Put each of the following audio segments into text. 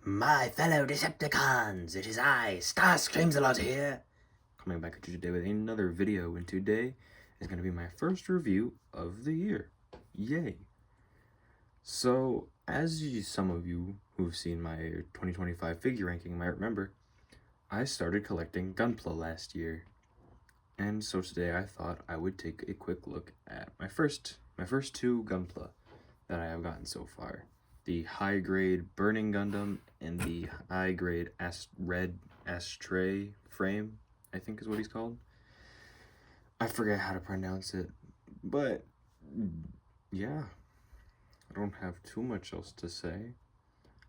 My fellow Decepticons, it is I, Starscreamsalot here, coming back at you today with another video, and today is going to be my first review of the year. Yay! So, some of you who've seen my 2025 figure ranking might remember, I started collecting Gunpla last year. And so today I thought I would take a quick look at my first two Gunpla that I have gotten so far. The high-grade Burning Gundam and the high-grade red Ashtray frame, I think is what he's called. I forget how to pronounce it, but yeah, I don't have too much else to say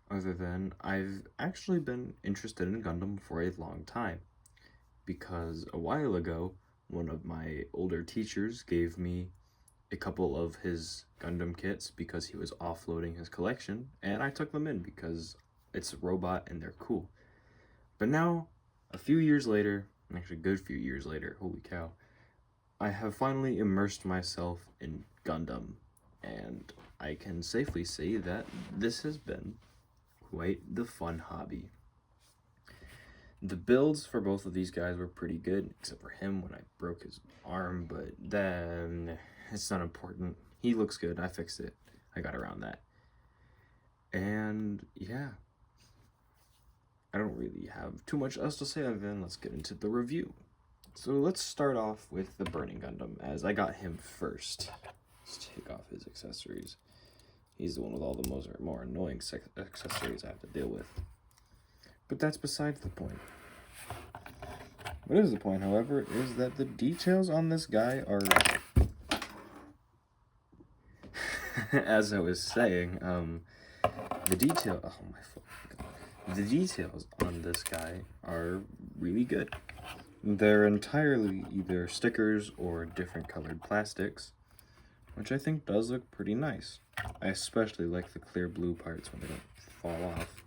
other than I've actually been interested in Gundam for a long time, because a while ago, one of my older teachers gave me a couple of his Gundam kits because he was offloading his collection, and I took them in because it's a robot and they're cool. But now, a few years later, actually a good few years later, holy cow, I have finally immersed myself in Gundam, and I can safely say that this has been quite the fun hobby. The builds for both of these guys were pretty good, except for him when I broke his arm, but then it's not important. He looks good. I fixed it. I got around that. And yeah, I don't really have too much else to say other than let's get into the review. So let's start off with the Burning Gundam, as I got him first. Let's take off his accessories. He's the one with all the more annoying accessories I have to deal with. But that's besides the point. What is the point, however, is that the details on this guy are... As I was saying, the details on this guy are really good. They're entirely either stickers or different colored plastics, which I think does look pretty nice. I especially like the clear blue parts when they don't fall off.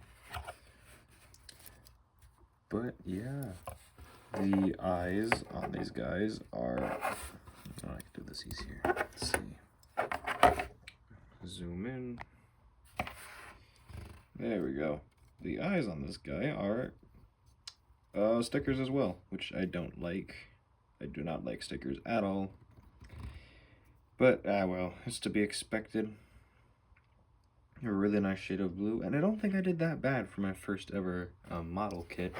But yeah, the eyes on these guys are... Oh, I can do this easier. Let's see. Zoom in. There we go. The eyes on this guy are stickers as well, which I don't like. I do not like stickers at all. But, well, it's to be expected. A really nice shade of blue, and I don't think I did that bad for my first ever model kit.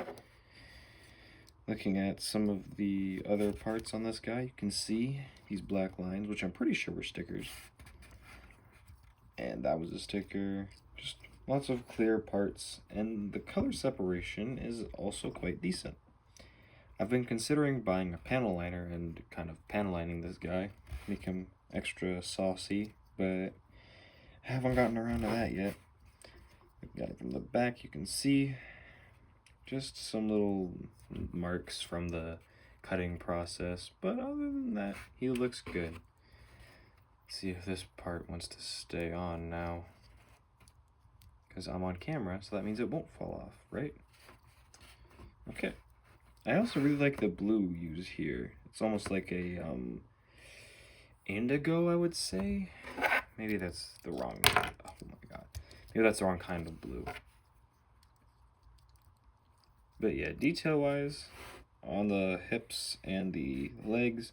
Looking at some of the other parts on this guy, you can see these black lines, which I'm pretty sure were stickers. And that was a sticker. Just lots of clear parts, and the color separation is also quite decent. I've been considering buying a panel liner and kind of panel lining this guy, make him extra saucy, but I haven't gotten around to that yet. Got it from the back, you can see just some little marks from the cutting process, but other than that, he looks good. Let's see if this part wants to stay on now, because I'm on camera, so that means it won't fall off, right? Okay. I also really like the blue used here. It's almost like a indigo, I would say. Maybe that's the wrong kind. Oh my god. Maybe that's the wrong kind of blue. But yeah, detail-wise, on the hips and the legs,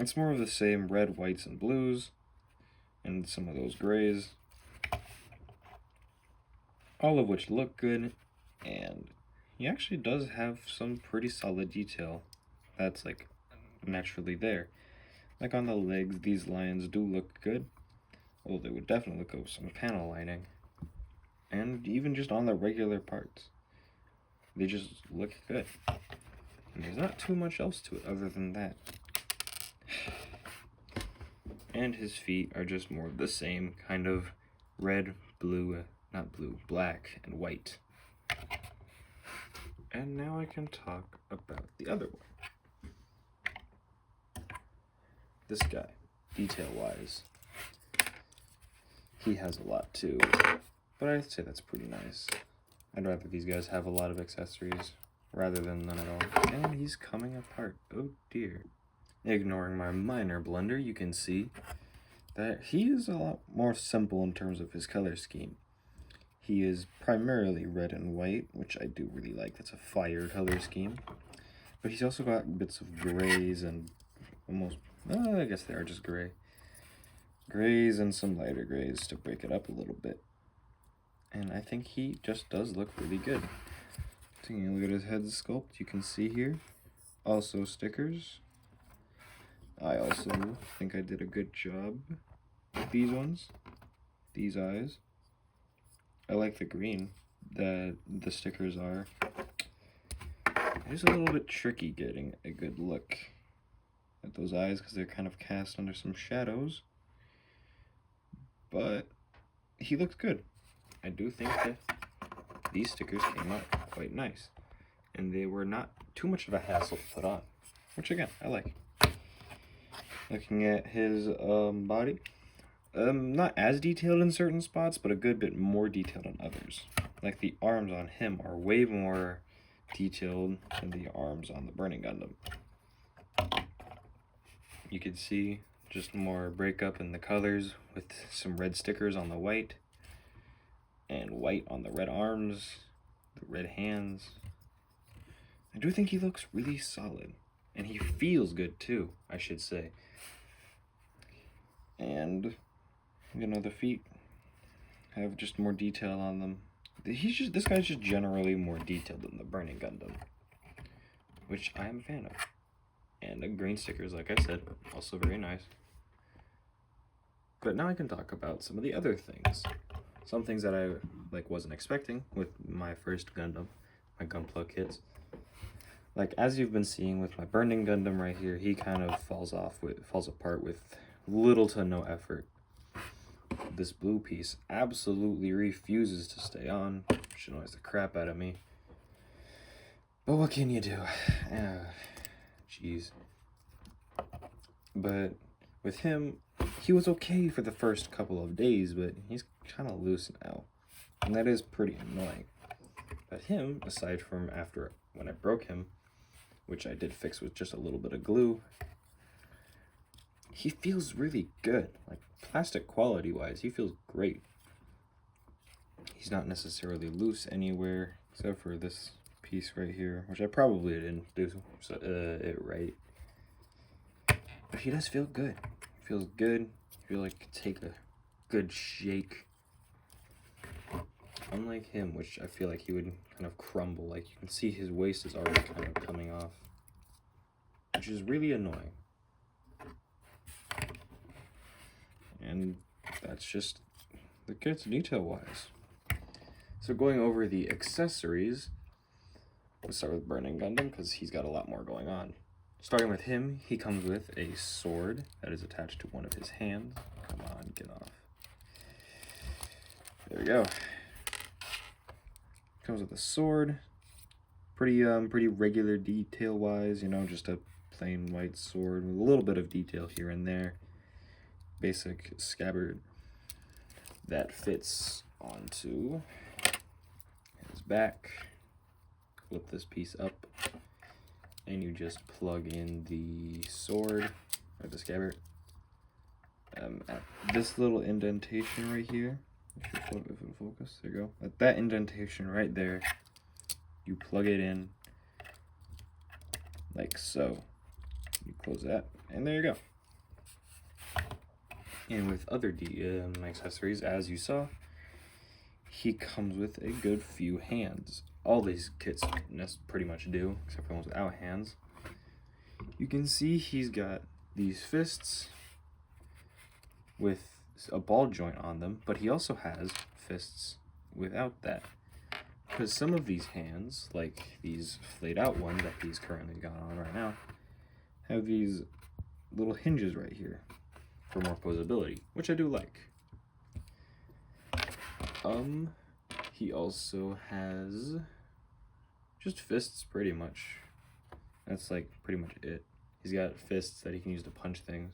it's more of the same red, whites, and blues, and some of those grays. All of which look good, and he actually does have some pretty solid detail that's like naturally there. Like on the legs, these lines do look good, although they would definitely look with some panel lining. And even just on the regular parts, they just look good. And there's not too much else to it other than that. And his feet are just more of the same kind of red, blue, not blue, black, and white. And now I can talk about the other one. This guy, detail-wise, he has a lot too, but I'd say that's pretty nice. I'd rather these guys have a lot of accessories rather than none at all. And he's coming apart. Oh dear. Ignoring my minor blunder, you can see that he is a lot more simple in terms of his color scheme. he is primarily red and white, which I do really like. That's a fire color scheme. But he's also got bits of grays and almost, I guess they are just gray. Grays and some lighter grays to break it up a little bit. And I think he just does look really good. Taking a look at his head sculpt, you can see here. Also stickers. I also think I did a good job with these ones. These eyes. I like the green that the stickers are. It is a little bit tricky getting a good look at those eyes because they're kind of cast under some shadows. But he looks good. I do think that these stickers came out quite nice. And they were not too much of a hassle to put on. Which again, I like. Looking at his body. Not as detailed in certain spots, but a good bit more detailed on others. Like the arms on him are way more detailed than the arms on the Burning Gundam. You can see just more breakup in the colors with some red stickers on the white and white on the red arms, the red hands. I do think he looks really solid, and he feels good too, I should say. And you know, the feet have just more detail on them. This guy's just generally more detailed than the Burning Gundam, which I am a fan of. And the green stickers, like I said, also very nice. But now I can talk about some of the other things. Some things that I wasn't expecting with my first Gundam, my Gunpla kits. Like as you've been seeing with my Burning Gundam right here, he kind of falls apart with little to no effort. This blue piece absolutely refuses to stay on, which annoys the crap out of me. But what can you do? Jeez. But with him, he was okay for the first couple of days, but he's kind of loose now. And that is pretty annoying. But him, aside from after when I broke him, which I did fix with just a little bit of glue, he feels really good. Like plastic quality wise, he feels great. He's not necessarily loose anywhere except for this piece right here, which I probably didn't do it right. But he does feel good. He feels good. I feel like take a good shake. Unlike him, which I feel like he would kind of crumble. Like you can see his waist is already kind of coming off, which is really annoying. And that's just the kits detail-wise. So going over the accessories, let's start with Burning Gundam because he's got a lot more going on. Starting with him, he comes with a sword that is attached to one of his hands. Come on, get off. There we go. Comes with a sword. Pretty regular detail-wise, you know, just a plain white sword with a little bit of detail here and there. Basic scabbard that fits onto his back. Flip this piece up and you just plug in the sword or the scabbard at this little indentation right here. If it'll focus, there you go. At that indentation right there, you plug it in like so. You close that and there you go. And with other accessories, as you saw, he comes with a good few hands. All these kits pretty much do, except for the ones without hands. You can see he's got these fists with a ball joint on them, but he also has fists without that. Because some of these hands, like these flayed out one that he's currently got on right now, have these little hinges right here for more posability, which I do like. He also has just fists pretty much. That's like pretty much it. He's got fists that he can use to punch things.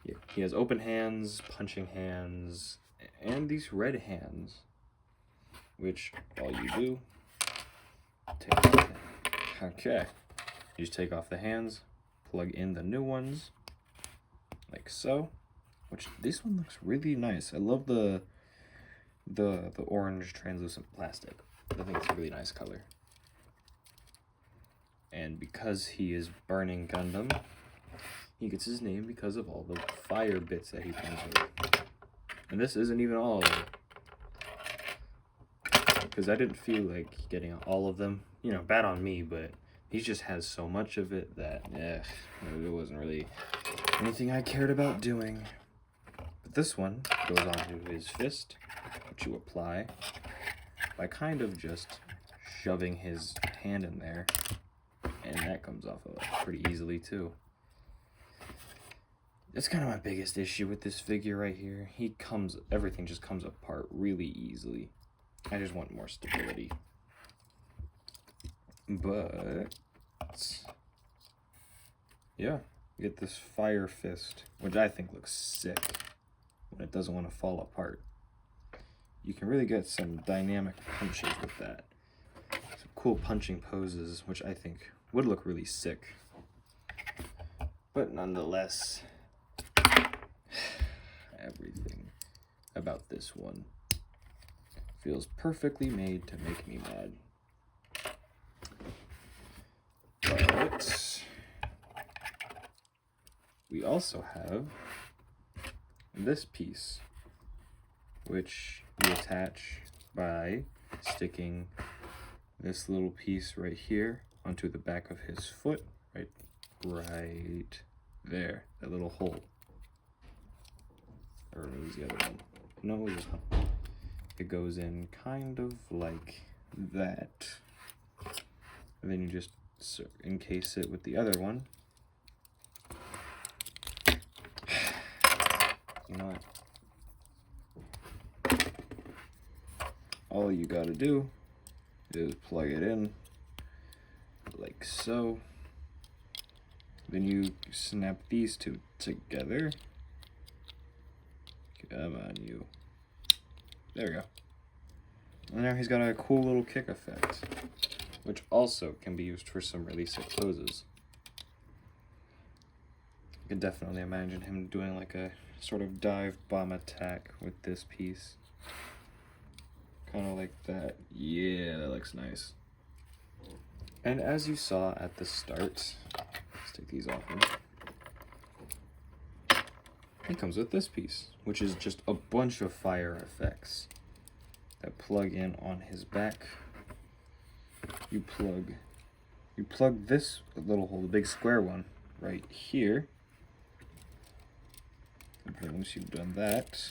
Yeah, he has open hands, punching hands, and these red hands, which all you do, you just take off the hands, plug in the new ones, like so, which this one looks really nice. I love the the orange translucent plastic. I think it's a really nice color. And because he is burning Gundam, he gets his name because of all the fire bits that he burns with. And this isn't even all of them, because I didn't feel like getting all of them. You know, bad on me, but he just has so much of it that, it wasn't really anything I cared about doing. But this one goes onto his fist, which you apply by kind of just shoving his hand in there, and that comes off of it pretty easily too. That's kind of my biggest issue with this figure right here. Everything just comes apart really easily. I just want more stability. But yeah, you get this fire fist, which I think looks sick when it doesn't want to fall apart. You can really get some dynamic punches with that. Some cool punching poses, which I think would look really sick. But nonetheless, everything about this one feels perfectly made to make me mad. But we also have this piece, which you attach by sticking this little piece right here onto the back of his foot, right there, that little hole. Or it was the other one. No, this one. It goes in kind of like that. And then you just encase it with the other one. You know what? All you gotta do is plug it in like so. Then you snap these two together. Come on, you. There we go. And now he's got a cool little kick effect, which also can be used for some really sick poses. I can definitely imagine him doing like a sort of dive bomb attack with this piece. Kind of like that. Yeah, that looks nice. And as you saw at the start, let's take these off him. He comes with this piece, which is just a bunch of fire effects that plug in on his back. You plug this little hole, the big square one, right here. And then once you've done that,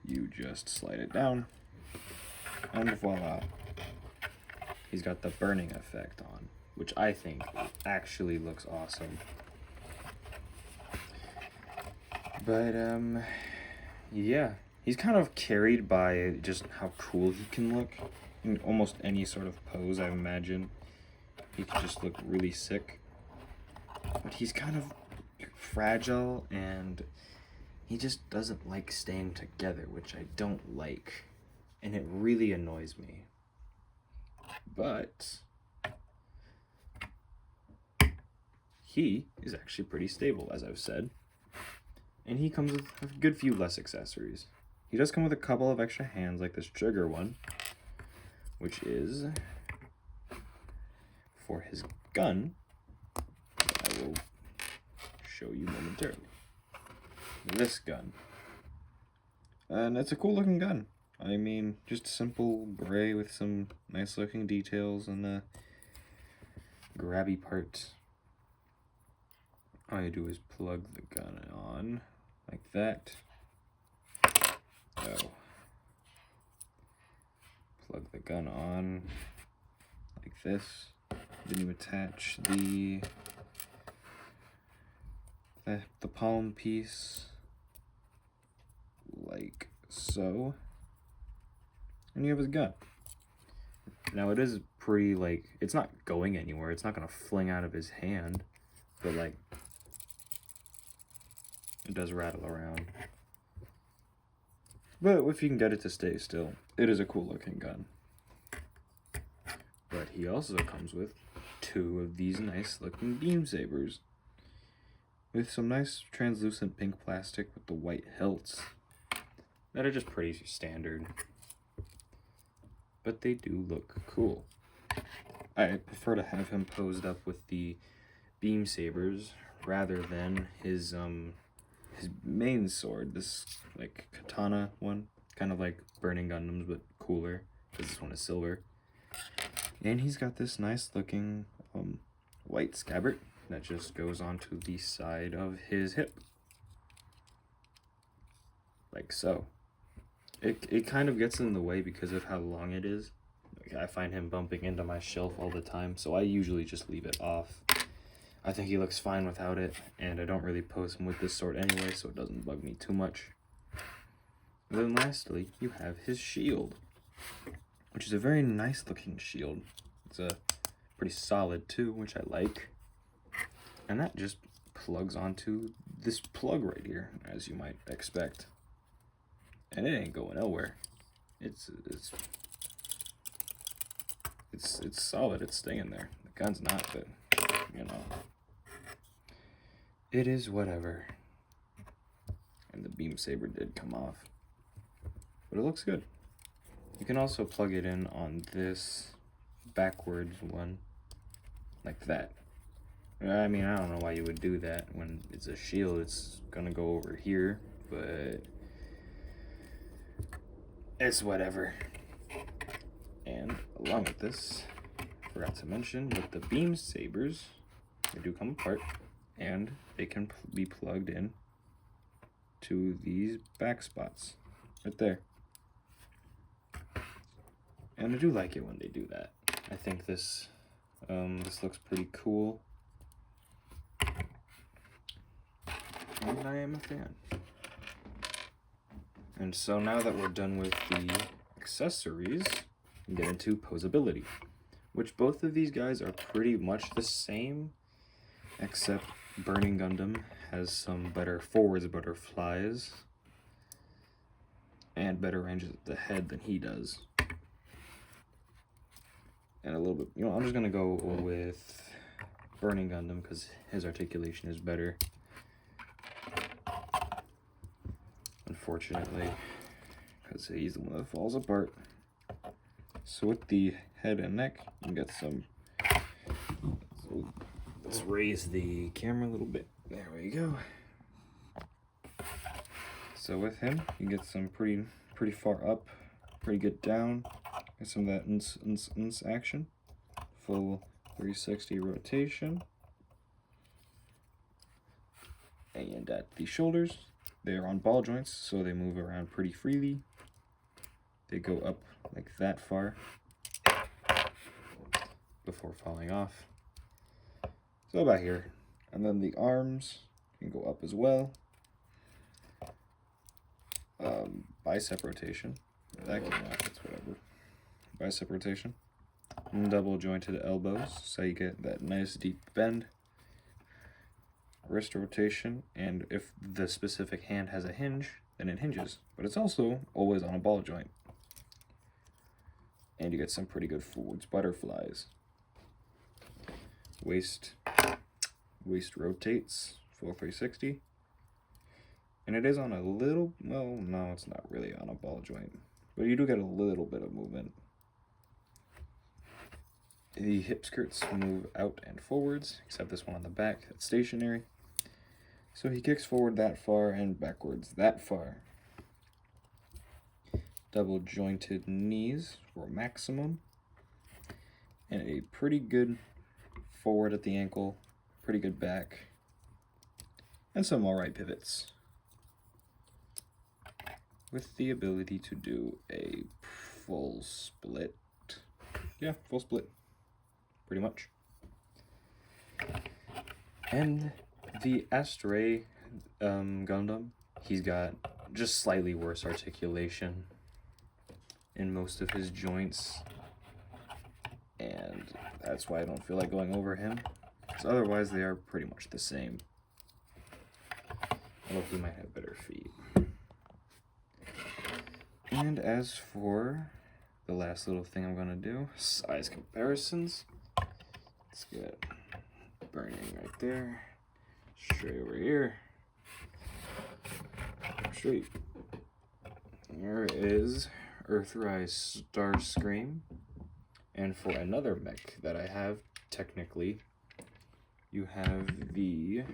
you just slide it down, and voila. He's got the burning effect on, which I think actually looks awesome. But, yeah. He's kind of carried by just how cool he can look in almost any sort of pose, I imagine. He could just look really sick. But he's kind of fragile, and he just doesn't like staying together, which I don't like. And it really annoys me. But he is actually pretty stable, as I've said. And he comes with a good few less accessories. He does come with a couple of extra hands, like this trigger one, which is for his gun. I will show you momentarily. This gun. And it's a cool looking gun. I mean, just simple gray with some nice looking details and the grabby parts. All you do is plug the gun on like that. Oh. Plug the gun on like this. Then you attach the palm piece like so. And you have his gun. Now it is pretty, like, it's not going anywhere. It's not gonna fling out of his hand, but like, it does rattle around. But if you can get it to stay still, it is a cool looking gun. But he also comes with two of these nice looking beam sabers, with some nice translucent pink plastic with the white hilts that are just pretty standard, but they do look cool. I prefer to have him posed up with the beam sabers rather than his main sword, this like katana one, kind of like Burning Gundams but cooler because this one is silver. And he's got this nice looking white scabbard that just goes onto the side of his hip, like so. It kind of gets in the way because of how long it is. I find him bumping into my shelf all the time, so I usually just leave it off. I think he looks fine without it, and I don't really pose him with this sword anyway, so it doesn't bug me too much. And then lastly, you have his shield, which is a very nice looking shield. It's a pretty solid too, which I like. And that just plugs onto this plug right here, as you might expect. And it ain't going nowhere. It's solid. It's staying there. The gun's not, but you know, it is whatever. And the beam saber did come off, but it looks good. You can also plug it in on this backwards one, like that. I mean, I don't know why you would do that when it's a shield. It's gonna go over here, but it's whatever. And along with this, I forgot to mention that the beam sabers, they do come apart, and they can be plugged in to these back spots right there. And I do like it when they do that. I think this this looks pretty cool, and I am a fan. And so now that we're done with the accessories, we get into posability, which both of these guys are pretty much the same, except Burning Gundam has some better forwards butterflies and better ranges at the head than he does. And a little bit, you know, I'm just gonna go with Burning Gundam because his articulation is better. Unfortunately, because he's the one that falls apart. So with the head and neck, you can get some. So let's raise the camera a little bit. There we go. So with him, you get some pretty far up, pretty good down. Get some of that action. Full 360 rotation. And at the shoulders, they are on ball joints, so they move around pretty freely. They go up like that far before falling off. So about here. And then the arms can go up as well. Bicep rotation. That came out, that's whatever. Bicep rotation. And double jointed elbows, so you get that nice deep bend. Wrist rotation, and if the specific hand has a hinge, then it hinges. But it's also always on a ball joint. And you get some pretty good forwards butterflies. Waist rotates, full 360. And it is on a little, well, no, it's not really on a ball joint, but you do get a little bit of movement. The hip skirts move out and forwards, except this one on the back, that's stationary. So he kicks forward that far and backwards that far. Double jointed knees for maximum. And a pretty good forward at the ankle, pretty good back, and some alright pivots. With the ability to do a full split. Yeah, full split. Pretty much. And the Ashtray Gundam, he's got just slightly worse articulation in most of his joints. And that's why I don't feel like going over him. Because otherwise they are pretty much the same. Although he might have better feet. And as for the last little thing I'm going to do, size comparisons. Let's get Burning right there. Straight over here. Straight. Here is Earthrise Starscream. And for another mech that I have, technically, you have the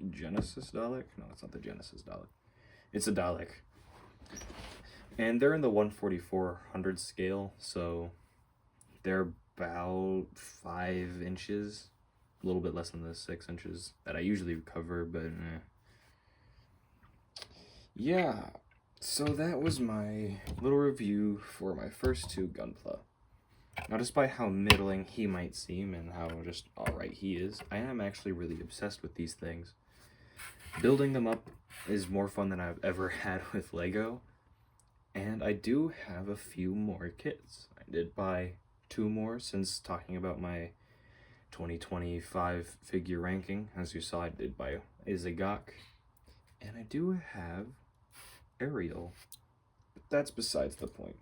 Genesis Dalek. No, it's not the Genesis Dalek. It's a Dalek. And they're in the 1/4400 scale, so they're about 5 inches. A little bit less than the 6 inches that I usually cover, but yeah. So that was my little review for my first 2 Gunpla. Now, despite how middling he might seem and how just alright he is, I am actually really obsessed with these things. Building them up is more fun than I've ever had with Lego, and I do have a few more kits. I did buy 2 more since talking about my 2025 figure ranking. As you saw, I did buy a Zagok, and I do have Ariel, but that's besides the point.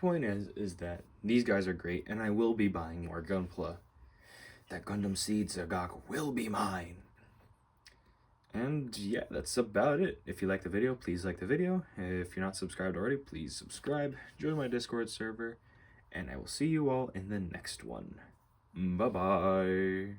Point is that these guys are great, and I will be buying more Gunpla. That Gundam Seed Zagok will be mine. And yeah, that's about it. If you like the video, please like the video. If you're not subscribed already, please subscribe. Join my Discord server, and I will see you all in the next one. Bye-bye.